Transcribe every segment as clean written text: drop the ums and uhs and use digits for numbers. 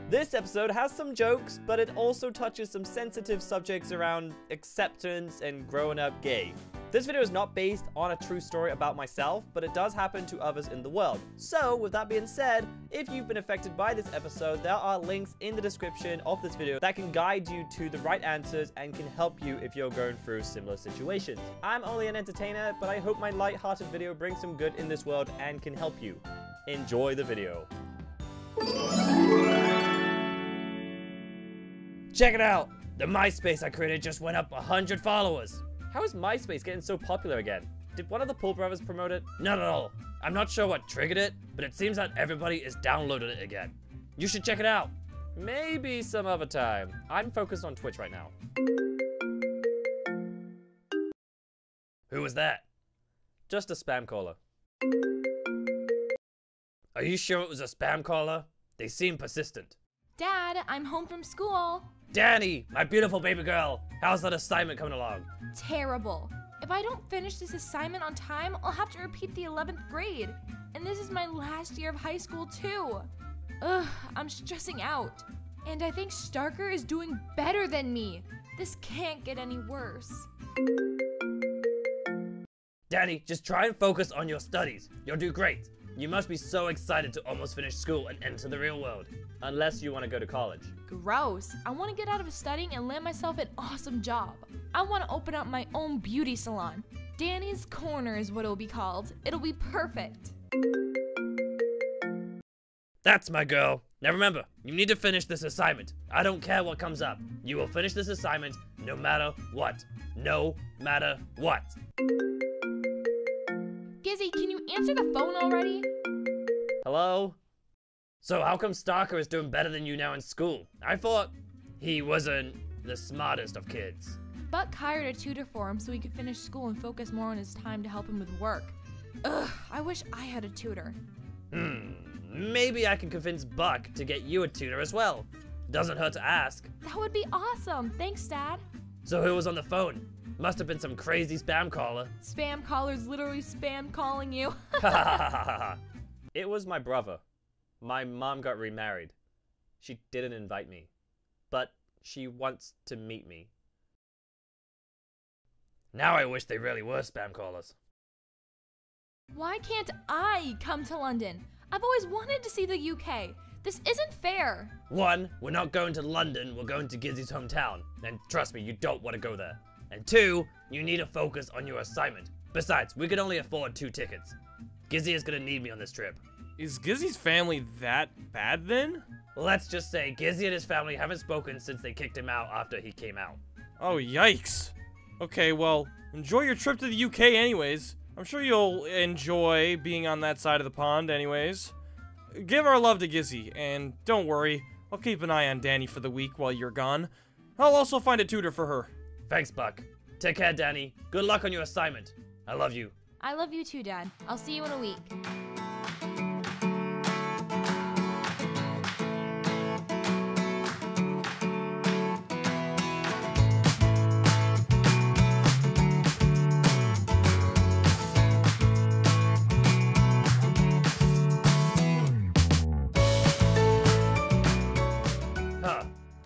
This episode has some jokes, but it also touches some sensitive subjects around acceptance and growing up gay. This video is not based on a true story about myself, but it does happen to others in the world. So, with that being said, if you've been affected by this episode, there are links in the description of this video that can guide you to the right answers and can help you if you're going through similar situations. I'm only an entertainer, but I hope my light-hearted video brings some good in this world and can help you. Enjoy the video. Check it out! The MySpace I created just went up 100 followers! How is MySpace getting so popular again? Did one of the Paul brothers promote it? Not at all. I'm not sure what triggered it, but it seems that everybody is downloading it again. You should check it out. Maybe some other time. I'm focused on Twitch right now. Who was that? Just a spam caller. Are you sure it was a spam caller? They seem persistent. Dad, I'm home from school. Danny, my beautiful baby girl. How's that assignment coming along? Terrible. If I don't finish this assignment on time, I'll have to repeat the 11th grade. And this is my last year of high school too. Ugh, I'm stressing out. And I think Starker is doing better than me. This can't get any worse. Danny, just try and focus on your studies. You'll do great. You must be so excited to almost finish school and enter the real world. Unless you want to go to college. Gross. I want to get out of studying and land myself an awesome job. I want to open up my own beauty salon. Danny's Corner is what it'll be called. It'll be perfect. That's my girl. Now remember, you need to finish this assignment. I don't care what comes up. You will finish this assignment no matter what. No matter what. Gizzy, can you answer the phone already? Hello? So how come Starker is doing better than you now in school? I thought he wasn't the smartest of kids. Buck hired a tutor for him so he could finish school and focus more on his time to help him with work. Ugh, I wish I had a tutor. Maybe I can convince Buck to get you a tutor as well. Doesn't hurt to ask. That would be awesome. Thanks, Dad. So who was on the phone? Must have been some crazy spam caller. Spam caller's literally spam calling you. It was my brother. My mom got remarried. She didn't invite me, but she wants to meet me. Now I wish they really were spam callers. Why can't I come to London? I've always wanted to see the UK. This isn't fair. One, we're not going to London, we're going to Gizzy's hometown. And trust me, you don't want to go there. And two, you need to focus on your assignment. Besides, we could only afford 2 tickets. Gizzy is gonna need me on this trip. Is Gizzy's family that bad then? Let's just say Gizzy and his family haven't spoken since they kicked him out after he came out. Oh, yikes. Okay, well, enjoy your trip to the UK anyways. I'm sure you'll enjoy being on that side of the pond anyways. Give our love to Gizzy, and don't worry, I'll keep an eye on Danny for the week while you're gone. I'll also find a tutor for her. Thanks, Buck. Take care, Danny. Good luck on your assignment. I love you. I love you too, Dad. I'll see you in a week.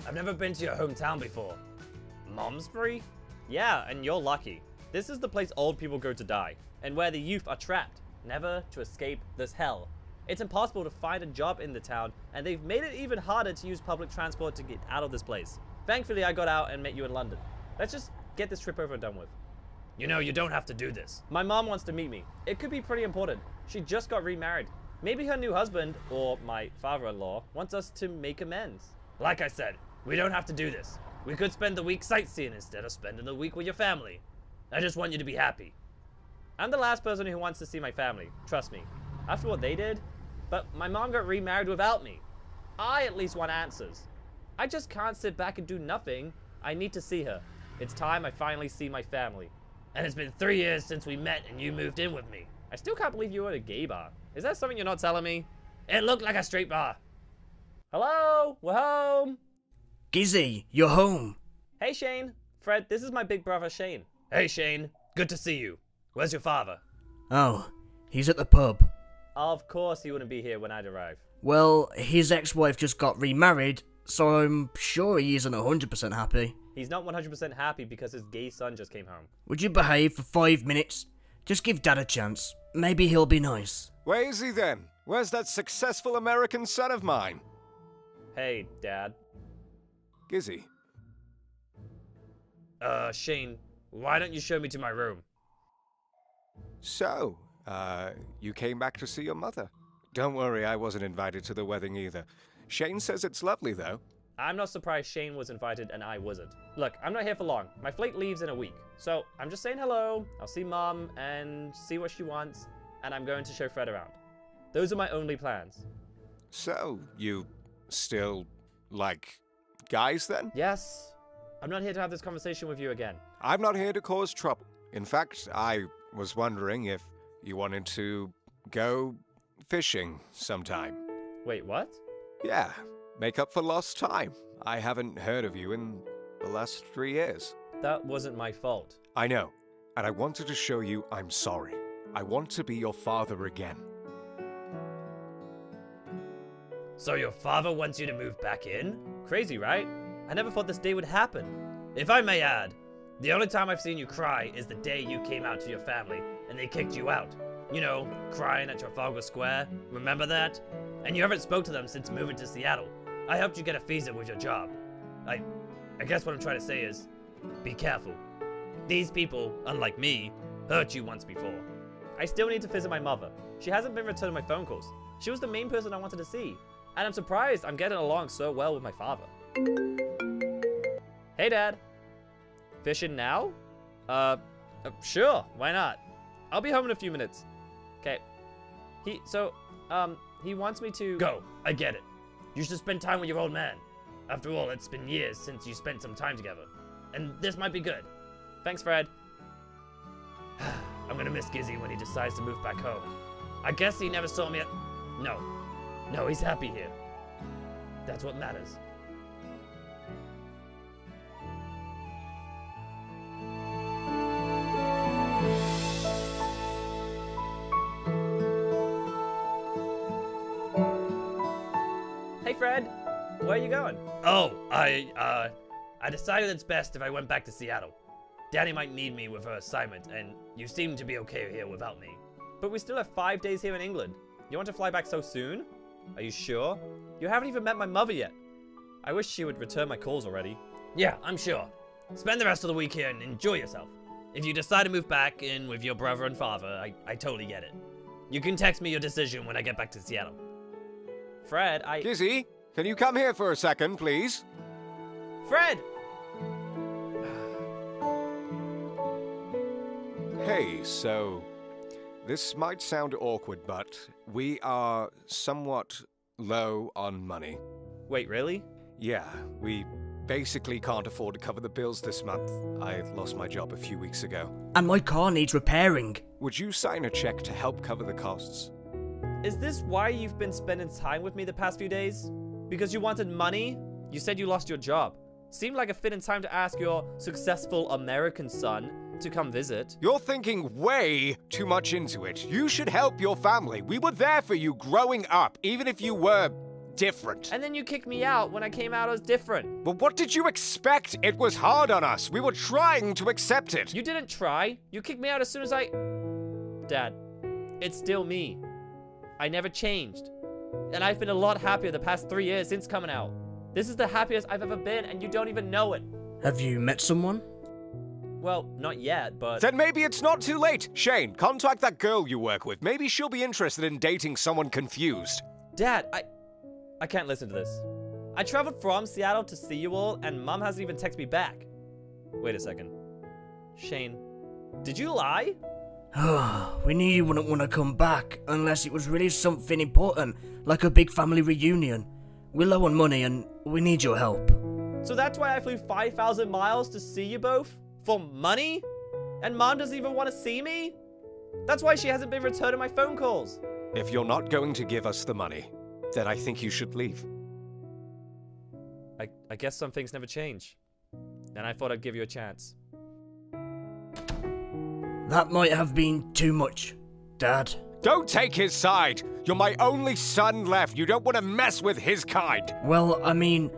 I've never been to your hometown before. Malmesbury? Yeah, and you're lucky. This is the place old people go to die, and where the youth are trapped, never to escape this hell. It's impossible to find a job in the town, and they've made it even harder to use public transport to get out of this place. Thankfully, I got out and met you in London. Let's just get this trip over and done with. You know, you don't have to do this. My mom wants to meet me. It could be pretty important. She just got remarried. Maybe her new husband, or my father-in-law, wants us to make amends. Like I said, we don't have to do this. We could spend the week sightseeing instead of spending the week with your family. I just want you to be happy. I'm the last person who wants to see my family, trust me. After what they did, but my mom got remarried without me. I at least want answers. I just can't sit back and do nothing. I need to see her. It's time I finally see my family. And it's been 3 years since we met and you moved in with me. I still can't believe you were at a gay bar. Is that something you're not telling me? It looked like a straight bar. Hello? We're home. Gizzy, you're home. Hey, Shane. Fred, this is my big brother, Shane. Hey, Shane. Good to see you. Where's your father? Oh, he's at the pub. Of course he wouldn't be here when I'd arrive. Well, his ex-wife just got remarried, so I'm sure he isn't 100% happy. He's not 100% happy because his gay son just came home. Would you behave for 5 minutes? Just give Dad a chance. Maybe he'll be nice. Where is he then? Where's that successful American son of mine? Hey, Dad. Gizzy. Shane, why don't you show me to my room? So, you came back to see your mother. Don't worry, I wasn't invited to the wedding either. Shane says it's lovely, though. I'm not surprised Shane was invited and I wasn't. Look, I'm not here for long. My flight leaves in a week. So, I'm just saying hello, I'll see Mom, and see what she wants, and I'm going to show Fred around. Those are my only plans. So, you still like guys then? Yes. I'm not here to have this conversation with you again. I'm not here to cause trouble. In fact, I was wondering if you wanted to go fishing sometime. Wait, what? Yeah, make up for lost time. I haven't heard of you in the last 3 years. That wasn't my fault. I know, and I wanted to show you I'm sorry. I want to be your father again. So your father wants you to move back in? Crazy, right? I never thought this day would happen. If I may add, the only time I've seen you cry is the day you came out to your family and they kicked you out. You know, crying at Trafalgar Square. Remember that? And you haven't spoke to them since moving to Seattle. I helped you get a visa with your job. I guess what I'm trying to say is, be careful. These people, unlike me, hurt you once before. I still need to visit my mother. She hasn't been returning my phone calls. She was the main person I wanted to see. And I'm surprised I'm getting along so well with my father. Hey, Dad. Fishing now? Sure, why not? I'll be home in a few minutes. Okay. He wants me to go. I get it. You should spend time with your old man. After all, it's been years since you spent some time together. And this might be good. Thanks, Fred. I'm gonna miss Gizzy when he decides to move back home. I guess he never saw me at... No, he's happy here. That's what matters. Hey, Fred. Where are you going? Oh, I decided it's best if I went back to Seattle. Danny might need me with her assignment, and you seem to be okay here without me. But we still have 5 days here in England. You want to fly back so soon? Are you sure? You haven't even met my mother yet. I wish she would return my calls already. Yeah, I'm sure. Spend the rest of the week here and enjoy yourself. If you decide to move back in with your brother and father, I totally get it. You can text me your decision when I get back to Seattle. Fred, Gizzy, can you come here for a second, please? Fred! Hey, so... this might sound awkward, but we are somewhat low on money. Wait, really? Yeah, we basically can't afford to cover the bills this month. I lost my job a few weeks ago. And my car needs repairing. Would you sign a check to help cover the costs? Is this why you've been spending time with me the past few days? Because you wanted money? You said you lost your job. Seemed like a fitting time to ask your successful American son to come visit. You're thinking way too much into it. You should help your family. We were there for you growing up, even if you were different. And then you kicked me out when I came out as different. But what did you expect? It was hard on us. We were trying to accept it. You didn't try. You kicked me out as soon as I... Dad, it's still me. I never changed. And I've been a lot happier the past 3 years since coming out. This is the happiest I've ever been, and you don't even know it. Have you met someone? Well, not yet, but... Then maybe it's not too late. Shane, contact that girl you work with. Maybe she'll be interested in dating someone confused. Dad, I can't listen to this. I traveled from Seattle to see you all, and Mom hasn't even texted me back. Wait a second. Shane, did you lie? We knew you wouldn't want to come back unless it was really something important, like a big family reunion. We're low on money and we need your help. So that's why I flew 5,000 miles to see you both? For money? And Mom doesn't even want to see me? That's why she hasn't been returning my phone calls. If you're not going to give us the money, then I think you should leave. I guess some things never change. And I thought I'd give you a chance. That might have been too much. Dad, Don't take his side. You're my only son left. You don't want to mess with his kind. Well, I mean,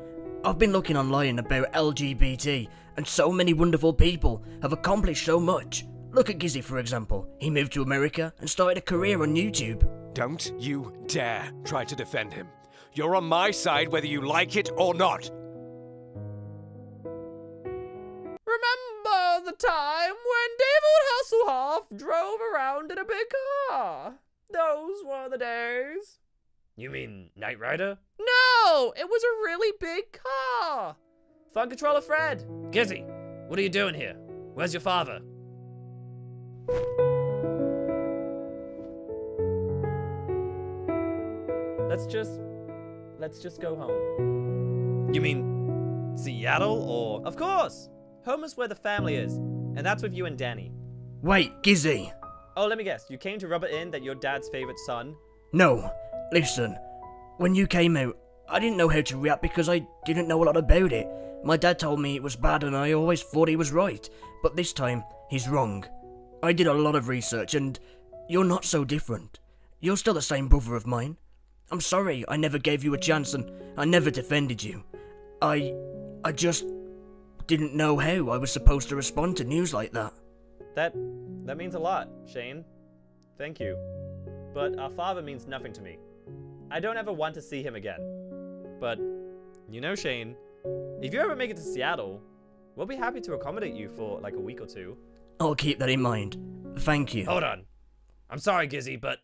I've been looking online about LGBT, and so many wonderful people have accomplished so much. Look at Gizzy, for example. He moved to America and started a career on YouTube. Don't you dare try to defend him. You're on my side whether you like it or not. Remember the time when David Hasselhoff drove around in a big car? Those were the days. You mean Knight Rider? No, it was a really big car. Fun Controller Fred. Gizzy, what are you doing here? Where's your father? Let's just go home. You mean Seattle or? Of course! Home is where the family is, and that's with you and Danny. Wait, Gizzy. Oh, let me guess. You came to rub it in that you're Dad's favorite son? No, listen. When you came out, I didn't know how to react because I didn't know a lot about it. My dad told me it was bad and I always thought he was right. But this time, he's wrong. I did a lot of research and you're not so different. You're still the same brother of mine. I'm sorry I never gave you a chance and I never defended you. I just didn't know how I was supposed to respond to news like that. That means a lot, Shane. Thank you. But our father means nothing to me. I don't ever want to see him again. But, you know, Shane, if you ever make it to Seattle, we'll be happy to accommodate you for like a week or two. I'll keep that in mind. Thank you. Hold on. I'm sorry, Gizzy, but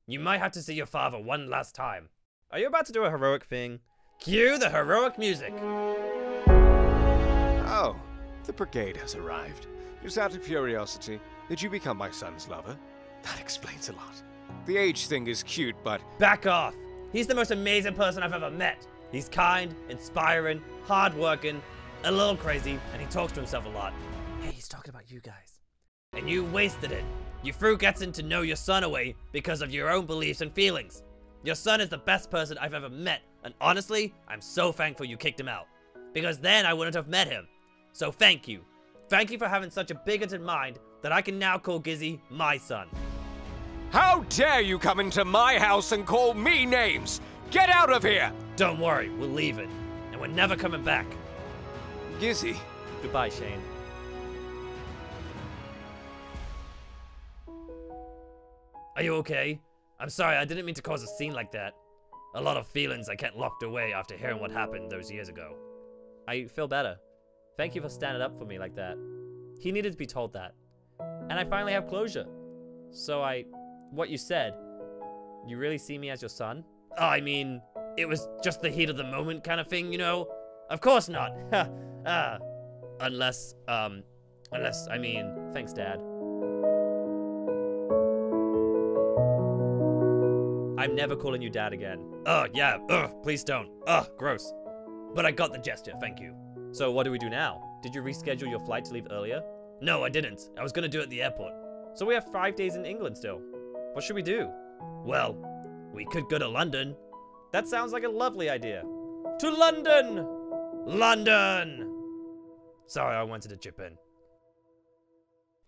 you might have to see your father one last time. Are you about to do a heroic thing? Cue the heroic music. Oh, the brigade has arrived. Just out of curiosity, did you become my son's lover? That explains a lot. The age thing is cute, but... Back off! He's the most amazing person I've ever met. He's kind, inspiring, hardworking, a little crazy, and he talks to himself a lot. Hey, he's talking about you guys. And you wasted it. You threw Getson to know your son away because of your own beliefs and feelings. Your son is the best person I've ever met, and honestly, I'm so thankful you kicked him out. Because then I wouldn't have met him. So thank you. Thank you for having such a bigoted mind that I can now call Gizzy my son. How dare you come into my house and call me names? Get out of here! Don't worry, we're leaving. And we're never coming back. Gizzy. Goodbye, Shane. Are you okay? I'm sorry, I didn't mean to cause a scene like that. A lot of feelings I kept locked away after hearing what happened those years ago. I feel better. Thank you for standing up for me like that. He needed to be told that. And I finally have closure. So what you said, you really see me as your son? Oh, I mean, it was just the heat of the moment kind of thing, you know? Of course not. Unless, I mean, thanks, Dad. I'm never calling you Dad again. Oh, yeah, please don't. Gross. But I got the gesture, thank you. So what do we do now? Did you reschedule your flight to leave earlier? No, I didn't. I was gonna do it at the airport. So we have 5 days in England still. What should we do? Well, we could go to London. That sounds like a lovely idea. To London! London! Sorry, I wanted to chip in.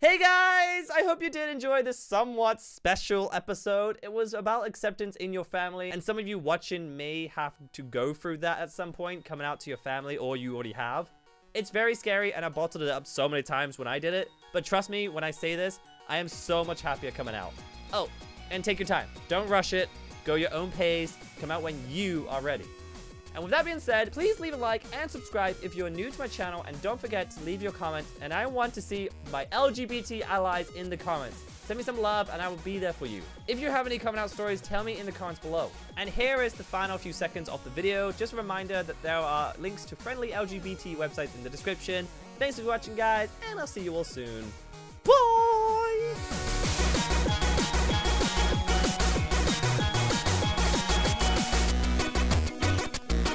Hey guys! I hope you did enjoy this somewhat special episode. It was about acceptance in your family, and some of you watching may have to go through that at some point, coming out to your family, or you already have. It's very scary, and I bottled it up so many times when I did it, but trust me, when I say this, I am so much happier coming out. Oh, and take your time. Don't rush it. Go your own pace. Come out when you are ready. And with that being said, please leave a like and subscribe if you are new to my channel, and don't forget to leave your comments, and I want to see my LGBT allies in the comments. Send me some love and I will be there for you. If you have any coming out stories, tell me in the comments below. And here is the final few seconds of the video. Just a reminder that there are links to friendly LGBT websites in the description. Thanks for watching, guys, and I'll see you all soon. Bye!